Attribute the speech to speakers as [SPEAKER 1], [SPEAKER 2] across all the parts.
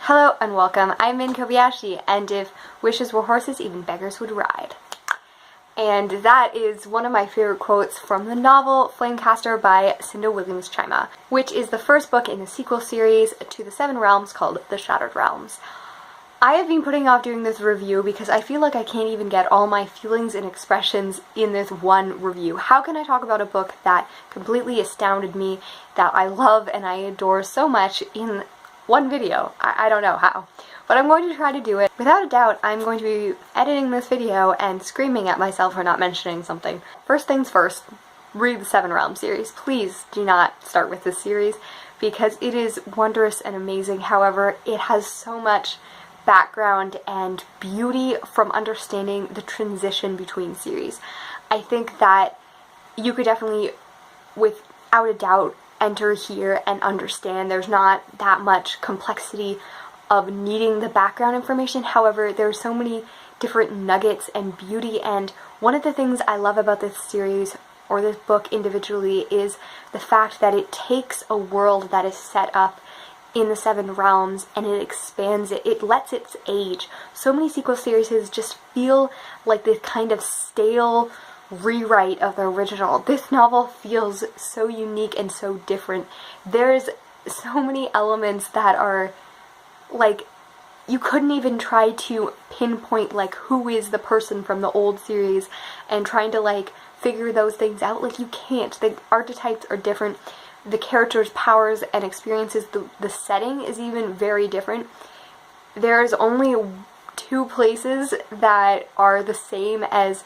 [SPEAKER 1] Hello and welcome. I'm Min Kobayashi, and if wishes were horses, even beggars would ride. And that is one of my favorite quotes from the novel Flamecaster by Cinda Williams Chima, which is the first book in the sequel series to the Seven Realms called The Shattered Realms. I have been putting off doing this review because I feel like I can't even get all my feelings and expressions in this one review. How can I talk about a book that completely astounded me, that I love and I adore so much in one video? I don't know how. But I'm going to try to do it. Without a doubt, I'm going to be editing this video and screaming at myself for not mentioning something. First things first, read the Seven Realms series. Please do not start with this series because it is wondrous and amazing. However, it has so much background and beauty from understanding the transition between series. I think that you could definitely, without a doubt, enter here and understand there's not that much complexity of needing the background information. However, there's so many different nuggets and beauty, and one of the things I love about this series or this book individually is the fact that it takes a world that is set up in the Seven Realms and it expands it. It lets it age. So many sequel series just feel like this kind of stale rewrite of the original. This novel feels so unique and so different. There's so many elements that are like, you couldn't even try to pinpoint like who is the person from the old series and trying to like figure those things out. Like, you can't. The archetypes are different. The characters' powers and experiences, the setting is even very different. There's only two places that are the same as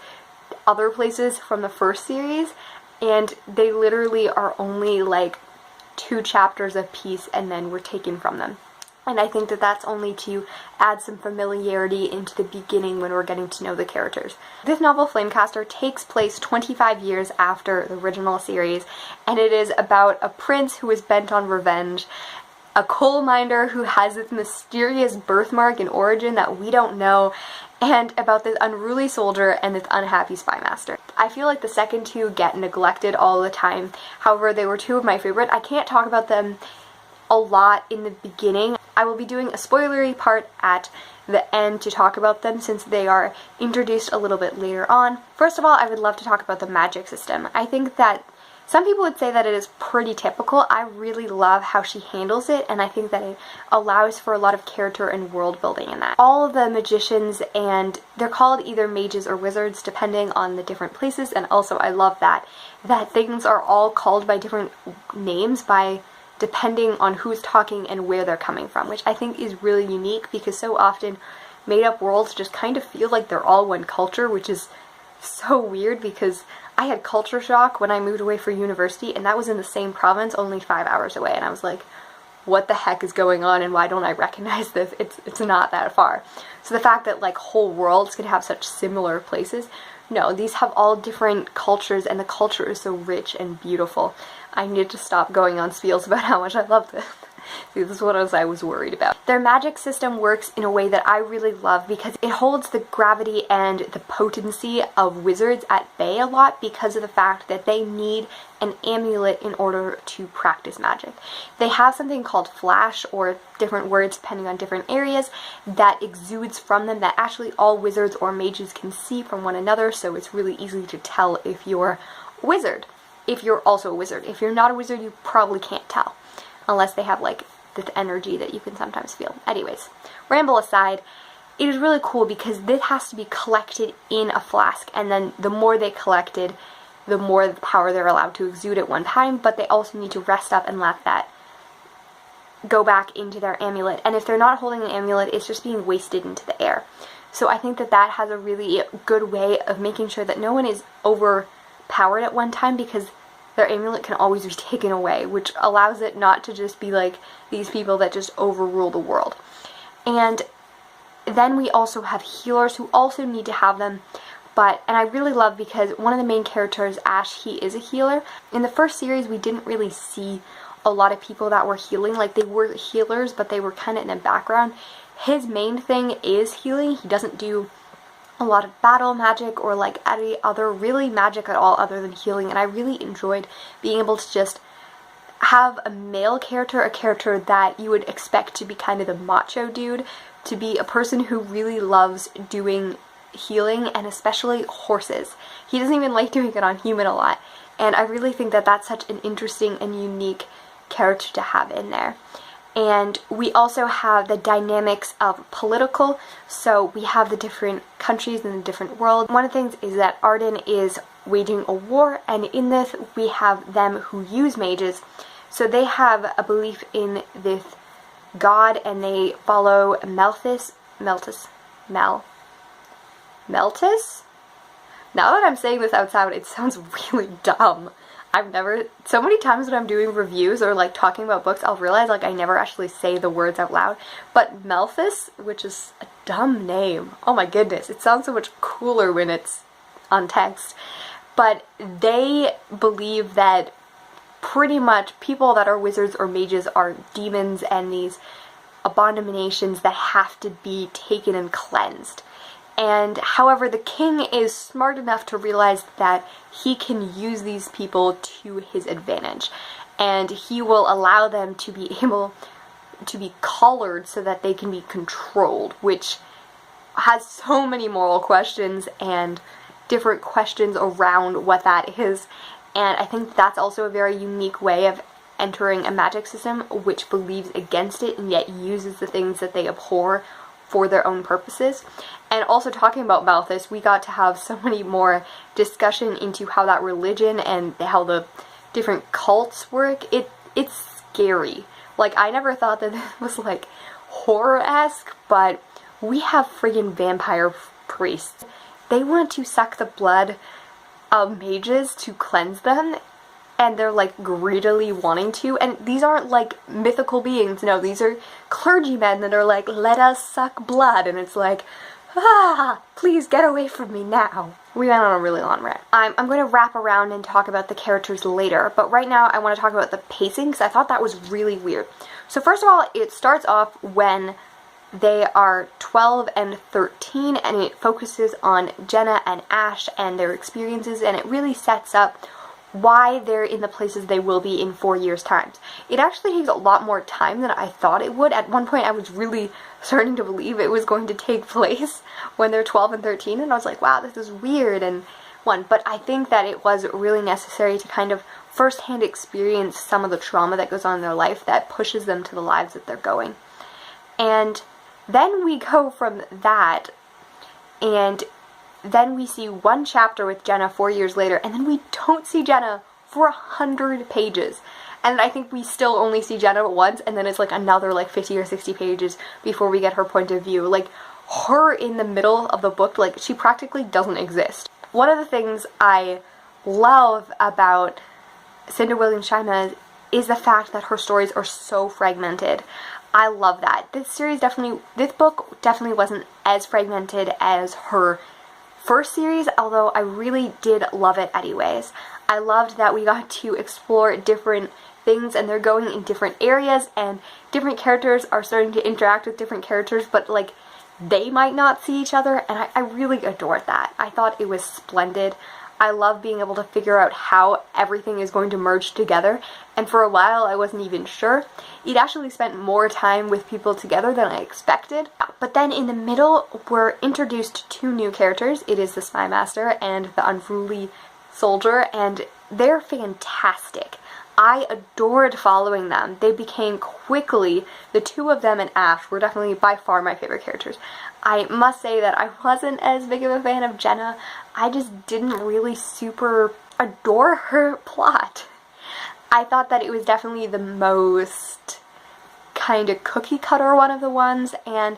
[SPEAKER 1] other places from the first series, and they literally are only like 2 chapters a piece and then were taken from them. And I think that that's only to add some familiarity into the beginning when we're getting to know the characters. This novel, Flamecaster, takes place 25 years after the original series, and it is about a prince who is bent on revenge, a coal miner who has this mysterious birthmark and origin that we don't know, and about this unruly soldier and this unhappy spy master. I feel like the second two get neglected all the time. However, they were two of my favorite. I can't talk about them a lot in the beginning. I will be doing a spoilery part at the end to talk about them since they are introduced a little bit later on. First of all, I would love to talk about the magic system. I think that some people would say that it is pretty typical. I really love how she handles it, and I think that it allows for a lot of character and world building in that. All of the magicians, and they're called either mages or wizards depending on the different places, and also I love that things are all called by different names depending on who's talking and where they're coming from, which I think is really unique because so often made-up worlds just kind of feel like they're all one culture, which is so weird because I had culture shock when I moved away for university, and that was in the same province, only 5 hours away, and I was like, what the heck is going on and why don't I recognize this? It's not that far. So the fact that like whole worlds could have such similar places, no, these have all different cultures and the culture is so rich and beautiful. I need to stop going on spiels about how much I love this. See, this is what I was worried about. Their magic system works in a way that I really love because it holds the gravity and the potency of wizards at bay a lot because of the fact that they need an amulet in order to practice magic. They have something called flash, or different words depending on different areas, that exudes from them that actually all wizards or mages can see from one another, so it's really easy to tell if you're a wizard, if you're also a wizard. If you're not a wizard, you probably can't tell, unless they have like this energy that you can sometimes feel. Anyways, ramble aside, it is really cool because this has to be collected in a flask, and then the more they collected, the more the power they're allowed to exude at one time, but they also need to rest up and let that go back into their amulet. And if they're not holding an amulet, it's just being wasted into the air. So I think that that has a really good way of making sure that no one is overpowered at one time because their amulet can always be taken away, which allows it not to just be like these people that just overrule the world. And then we also have healers who also need to have them, and I really love because one of the main characters, Ash, he is a healer. In the first series, we didn't really see a lot of people that were healing. Like, they were healers, but they were kind of in the background. His main thing is healing. He doesn't do a lot of battle magic or like any other really magic at all other than healing, and I really enjoyed being able to just have a male character, a character that you would expect to be kind of the macho dude, to be a person who really loves doing healing, and especially horses. He doesn't even like doing it on human a lot, and I really think that that's such an interesting and unique character to have in there. And we also have the dynamics of political, so we have the different countries in the different world. One of the things is that Arden is waging a war, and in this we have them who use mages, so they have a belief in this god, and they follow Meltis? Now that I'm saying this out loud, it sounds really dumb. So many times when I'm doing reviews or like talking about books, I'll realize like I never actually say the words out loud. But Meltis, which is a dumb name, oh my goodness, it sounds so much cooler when it's on text. But they believe that pretty much people that are wizards or mages are demons and these abominations that have to be taken and cleansed. And however, the king is smart enough to realize that he can use these people to his advantage, and he will allow them to be able to be collared so that they can be controlled, which has so many moral questions and different questions around what that is. And I think that's also a very unique way of entering a magic system which believes against it and yet uses the things that they abhor for their own purposes. And also, talking about Malthus, we got to have so many more discussion into how that religion and how the different cults work. It's scary. Like, I never thought that this was like horror-esque, but we have friggin' vampire priests. They want to suck the blood of mages to cleanse them, and they're like greedily wanting to, and these aren't like mythical beings, no, these are clergymen that are like, let us suck blood, and it's like, please get away from me now. We went on a really long rant. I'm going to wrap around and talk about the characters later, but right now I want to talk about the pacing, because I thought that was really weird. So first of all, it starts off when they are 12 and 13, and it focuses on Jenna and Ash and their experiences, and it really sets up why they're in the places they will be in 4 years' time. It actually takes a lot more time than I thought it would. At one point I was really starting to believe it was going to take place when they're 12 and 13, and I was like, wow, this is weird and one. But I think that it was really necessary to kind of firsthand experience some of the trauma that goes on in their life that pushes them to the lives that they're going. And then we go from that, and then we see one chapter with Jenna 4 years later, and then we don't see Jenna for 100 pages. And I think we still only see Jenna once, and then it's like another like 50 or 60 pages before we get her point of view. Like, her in the middle of the book, like, she practically doesn't exist. One of the things I love about Cinda Williams Chima is the fact that her stories are so fragmented. I love that. This book definitely wasn't as fragmented as her first series, although I really did love it anyways. I loved that we got to explore different things, and they're going in different areas, and different characters are starting to interact with different characters, but like, they might not see each other, and I really adored that. I thought it was splendid. I love being able to figure out how everything is going to merge together, and for a while I wasn't even sure. It actually spent more time with people together than I expected. But then in the middle, we're introduced to two new characters. It is the Flamecaster and the Unruly Soldier, and they're fantastic. I adored following them. They became quickly, the two of them and Ash were definitely by far my favorite characters. I must say that I wasn't as big of a fan of Jenna. I just didn't really super adore her plot. I thought that it was definitely the most kind of cookie cutter one of the ones, and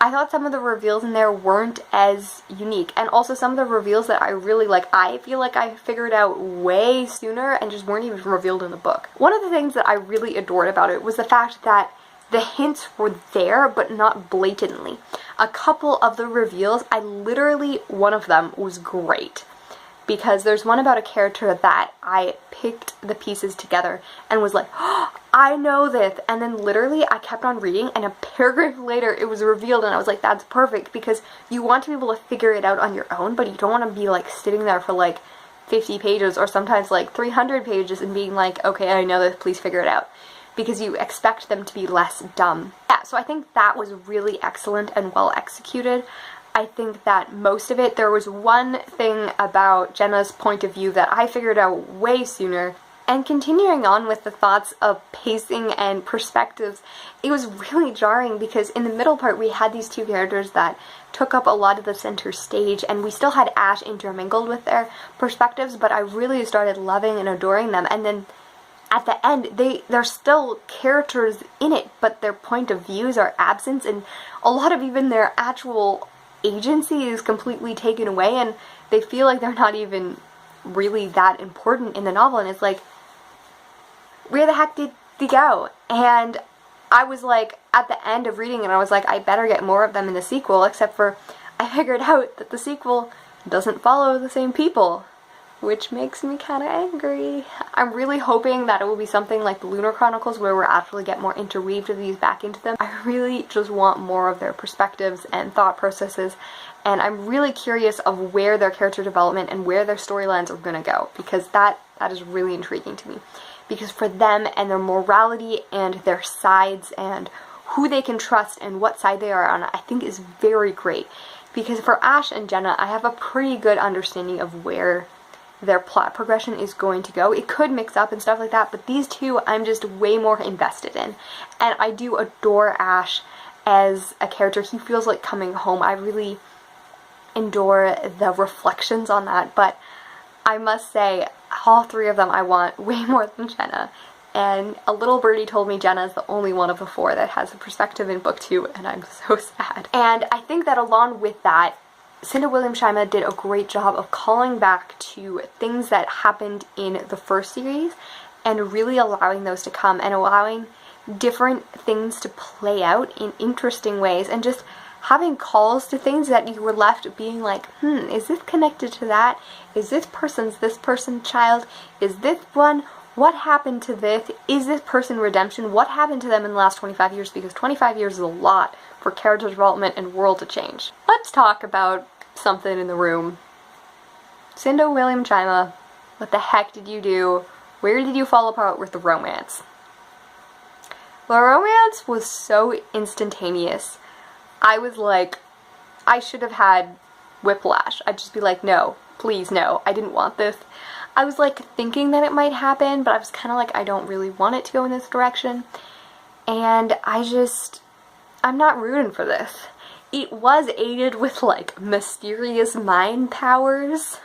[SPEAKER 1] I thought some of the reveals in there weren't as unique. And also some of the reveals that I really like, I feel like I figured out way sooner and just weren't even revealed in the book. One of the things that I really adored about it was the fact that the hints were there, but not blatantly. A couple of the reveals, one of them was great. Because there's one about a character that I picked the pieces together and was like, oh, I know this. And then literally I kept on reading, and a paragraph later it was revealed, and I was like, that's perfect, because you want to be able to figure it out on your own, but you don't want to be like sitting there for like 50 pages or sometimes like 300 pages and being like, okay, I know this, please figure it out. Because you expect them to be less dumb. Yeah, so I think that was really excellent and well executed. I think that most of it, there was one thing about Jenna's point of view that I figured out way sooner. And continuing on with the thoughts of pacing and perspectives, it was really jarring because in the middle part we had these two characters that took up a lot of the center stage, and we still had Ash intermingled with their perspectives, but I really started loving and adoring them. And then at the end, they're still characters in it, but their point of views are absent, and a lot of even their actual agency is completely taken away, and they feel like they're not even really that important in the novel. And it's like, where the heck did they go? And I was like, at the end of reading it, I was like, I better get more of them in the sequel, except for I figured out that the sequel doesn't follow the same people, which makes me kind of angry. I'm really hoping that it will be something like the Lunar Chronicles, where we'll actually get more interweaved of these back into them. I really just want more of their perspectives and thought processes, and I'm really curious of where their character development and where their storylines are going to go, because that is really intriguing to me. Because for them and their morality and their sides and who they can trust and what side they are on, I think is very great. Because for Ash and Jenna, I have a pretty good understanding of where their plot progression is going to go. It could mix up and stuff like that, but these two I'm just way more invested in. And I do adore Ash as a character. He feels like coming home. I really adore the reflections on that, but I must say, all three of them I want way more than Jenna. And a little birdie told me Jenna is the only one of the four that has a perspective in book 2, and I'm so sad. And I think that along with that, Cinda Williams Chima did a great job of calling back to things that happened in the first series and really allowing those to come and allowing different things to play out in interesting ways, and just having calls to things that you were left being like, is this connected to that? Is this person's child? Is this one? What happened to this? Is this person redemption? What happened to them in the last 25 years? Because 25 years is a lot for character development and world to change. Let's talk about something in the room. Cinda Williams Chima, what the heck did you do? Where did you fall apart with the romance? The romance was so instantaneous. I was like, I should have had whiplash. I'd just be like, no, please no, I didn't want this. I was like thinking that it might happen, but I was kind of like, I don't really want it to go in this direction. And I'm not rooting for this. It was aided with like mysterious mind powers.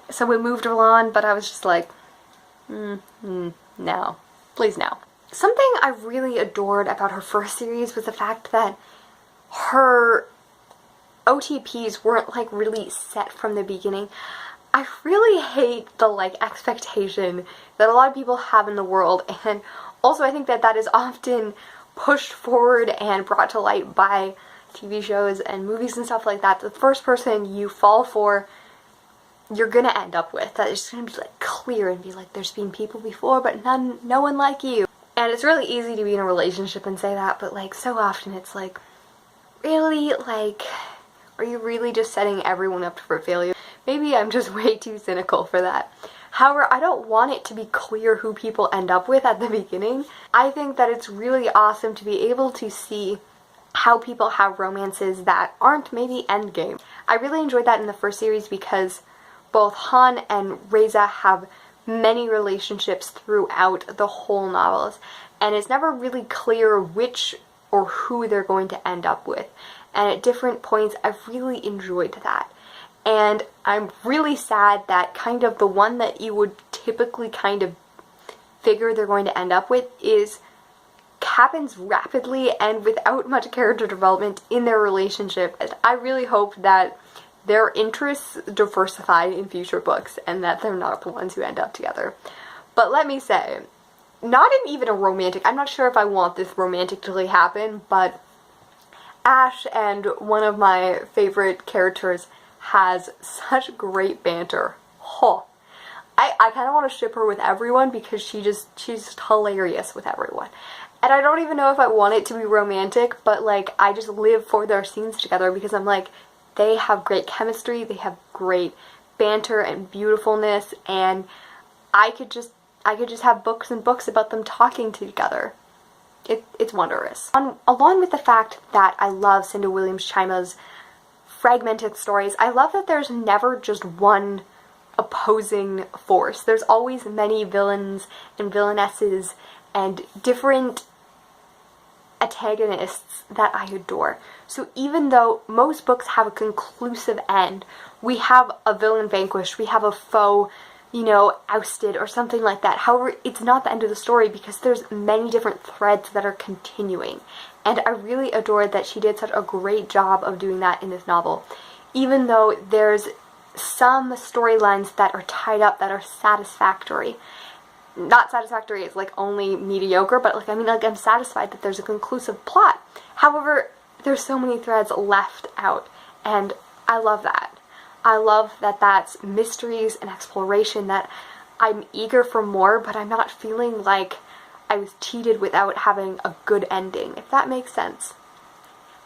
[SPEAKER 1] So we moved along, but I was just like, no, please no. Something I really adored about her first series was the fact that her OTPs weren't like really set from the beginning. I really hate the like expectation that a lot of people have in the world, and also I think that that is often pushed forward and brought to light by TV shows and movies and stuff like that. The first person you fall for, you're gonna end up with. That is gonna be like clear and be like, there's been people before, but no one like you. And it's really easy to be in a relationship and say that, but like so often it's like, really, like, are you really just setting everyone up for failure? Maybe I'm just way too cynical for that. However, I don't want it to be clear who people end up with at the beginning. I think that it's really awesome to be able to see how people have romances that aren't maybe endgame. I really enjoyed that in the first series because both Han and Reza have many relationships throughout the whole novels, and it's never really clear which or who they're going to end up with. And at different points, I've really enjoyed that. And I'm really sad that kind of the one that you would typically kind of figure they're going to end up with happens rapidly and without much character development in their relationship. And I really hope that their interests diversify in future books and that they're not the ones who end up together. But let me say, not even a romantic, I'm not sure if I want this romantic to really happen, but Ash and one of my favorite characters has such great banter. Oh, I kind of want to ship her with everyone because she's just hilarious with everyone. And I don't even know if I want it to be romantic, but like I just live for their scenes together because I'm like, they have great chemistry, they have great banter and beautifulness, and I could just have books and books about them talking together. It's wondrous. Along with the fact that I love Cinda Williams Chima's fragmented stories, I love that there's never just one opposing force. There's always many villains and villainesses and different antagonists that I adore. So even though most books have a conclusive end, we have a villain vanquished, we have a foe, you know, ousted or something like that. However, it's not the end of the story because there's many different threads that are continuing. And I really adored that she did such a great job of doing that in this novel. Even though there's some storylines that are tied up that are satisfactory. Not satisfactory is like only mediocre, but like, I mean, like, I'm satisfied that there's a conclusive plot. However, there's so many threads left out, and I love that. I love that that's mysteries and exploration, that I'm eager for more, but I'm not feeling like I was cheated without having a good ending, if that makes sense.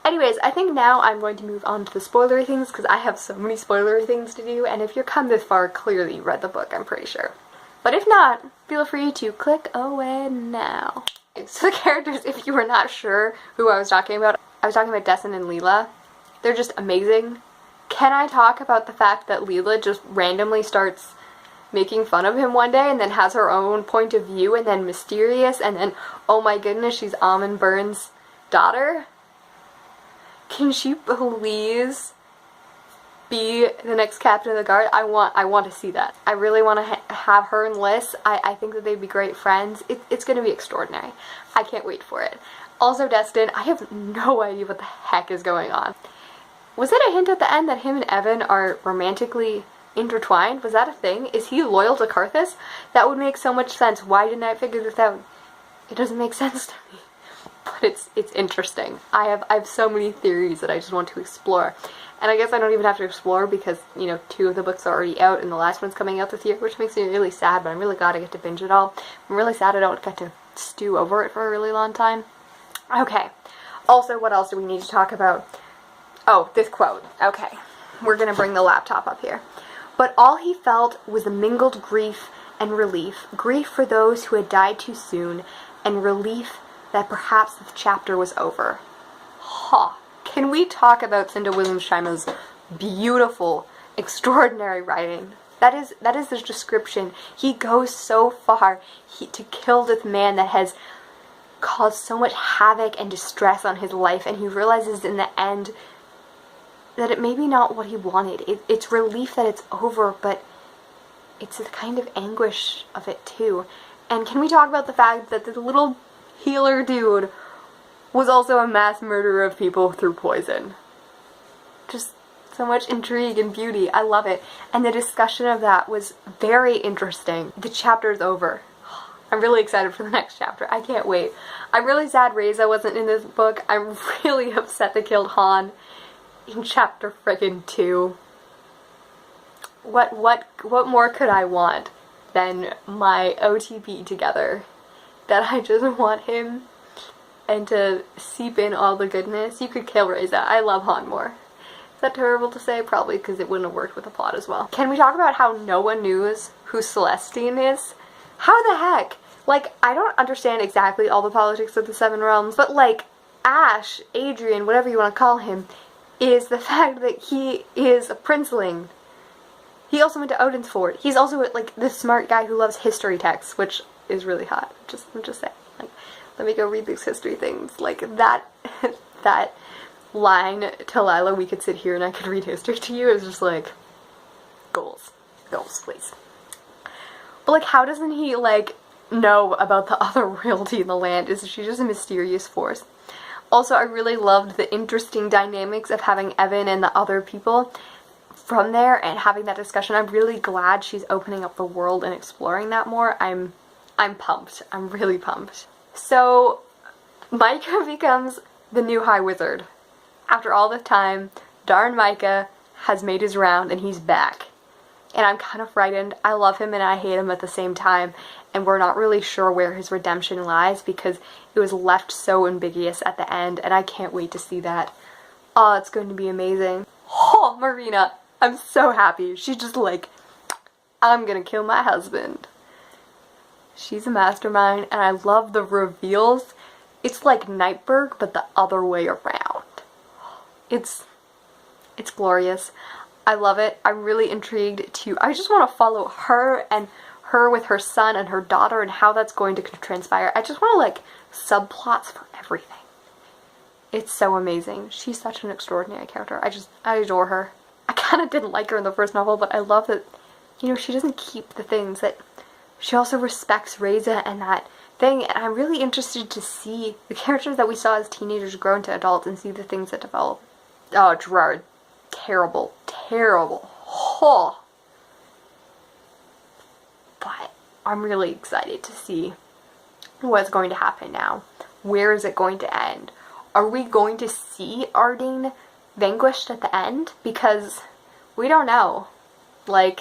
[SPEAKER 1] Anyways, I think now I'm going to move on to the spoilery things, because I have so many spoilery things to do, and if you're come this far, clearly you read the book, I'm pretty sure. But if not, feel free to click away now. So the characters, if you were not sure who I was talking about Destin and Leela. They're just amazing. Can I talk about the fact that Leela just randomly starts making fun of him one day and then has her own point of view, and then mysterious, and then, oh my goodness, she's Almond Burns' daughter? Can she please be the next captain of the guard? I want to see that. I really want to have her and Liz. I think that they'd be great friends. It's going to be extraordinary. I can't wait for it. Also, Destin, I have no idea what the heck is going on. Was it a hint at the end that him and Evan are romantically intertwined? Was that a thing? Is he loyal to Karthus? That would make so much sense. Why didn't I figure this out? It doesn't make sense to me. But it's interesting. I have so many theories that I just want to explore. And I guess I don't even have to explore because, you know, 2 of the books are already out and the last one's coming out this year, which makes me really sad, but I'm really glad I get to binge it all. I'm really sad I don't get to stew over it for a really long time. Okay. Also, what else do we need to talk about? Oh, this quote. Okay. We're gonna bring the laptop up here. But all he felt was a mingled grief and relief. Grief for those who had died too soon, and relief that perhaps the chapter was over. Ha! Can we talk about Cinda Williams Chima's beautiful, extraordinary writing? That is the description. He goes so far to kill this man that has caused so much havoc and distress on his life, and he realizes in the end that it may be not what he wanted. It's relief that it's over, but it's a kind of anguish of it too. And can we talk about the fact that this little healer dude was also a mass murderer of people through poison? Just so much intrigue and beauty. I love it. And the discussion of that was very interesting. The chapter's over. I'm really excited for the next chapter. I can't wait. I'm really sad Reza wasn't in this book. I'm really upset they killed Han in chapter friggin' 2. What more could I want than my OTP together? That I just want him and to seep in all the goodness. You could kill Reza. I love Han more. Is that terrible to say? Probably, because it wouldn't have worked with the plot as well. Can we talk about how no one knows who Celestine is? How the heck? Like, I don't understand exactly all the politics of the Seven Realms, but like, Ash, Adrian, whatever you want to call him, is the fact that he is a princeling. He also went to Odin's Fort. He's also like the smart guy who loves history texts, which is really hot. I'm just saying. Like, let me go read these history things. Like that line to Lila, we could sit here and I could read history to you, is just like, goals, please. But like, how doesn't he like know about the other royalty in the land? Is she just a mysterious force? Also, I really loved the interesting dynamics of having Evan and the other people from there and having that discussion. I'm really glad she's opening up the world and exploring that more. I'm pumped. I'm really pumped. So, Micah becomes the new High Wizard. After all this time, darn Micah has made his round and he's back. And I'm kind of frightened. I love him and I hate him at the same time. And we're not really sure where his redemption lies because it was left so ambiguous at the end. And I can't wait to see that. Oh, it's going to be amazing. Oh, Marina. I'm so happy. She's just like, I'm gonna kill my husband. She's a mastermind, and I love the reveals. It's like Nightbird, but the other way around. It's glorious. I love it. I'm really intrigued to, I just want to follow her and her with her son and her daughter and how that's going to transpire. I just want to like subplots for everything. It's so amazing. She's such an extraordinary character. I adore her. I kind of didn't like her in the first novel, but I love that, you know, she doesn't keep the things that, she also respects Reza and that thing, and I'm really interested to see the characters that we saw as teenagers grow into adults and see the things that develop. Oh, Gerard. Terrible. Terrible. Oh. But I'm really excited to see what's going to happen now. Where is it going to end? Are we going to see Ardeen vanquished at the end? Because we don't know. Like,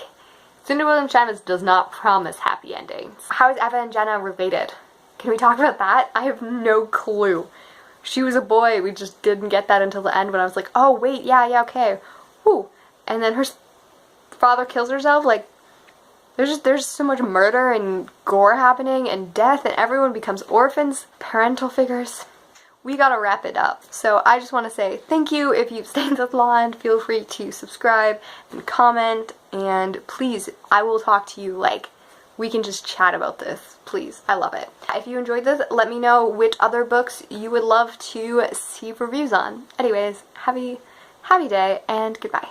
[SPEAKER 1] Cinda Williams Chima does not promise happy endings. How is Eva and Jenna related? Can we talk about that? I have no clue. She was a boy, we just didn't get that until the end when I was like, oh wait, yeah, okay. Whew. And then her father kills herself, like, there's so much murder and gore happening and death and everyone becomes orphans, parental figures. We gotta wrap it up. So I just want to say thank you if you've stayed this long. Feel free to subscribe and comment, and please, I will talk to you, like, we can just chat about this. Please, I love it. If you enjoyed this, let me know which other books you would love to see reviews on. Anyways, happy day, and goodbye.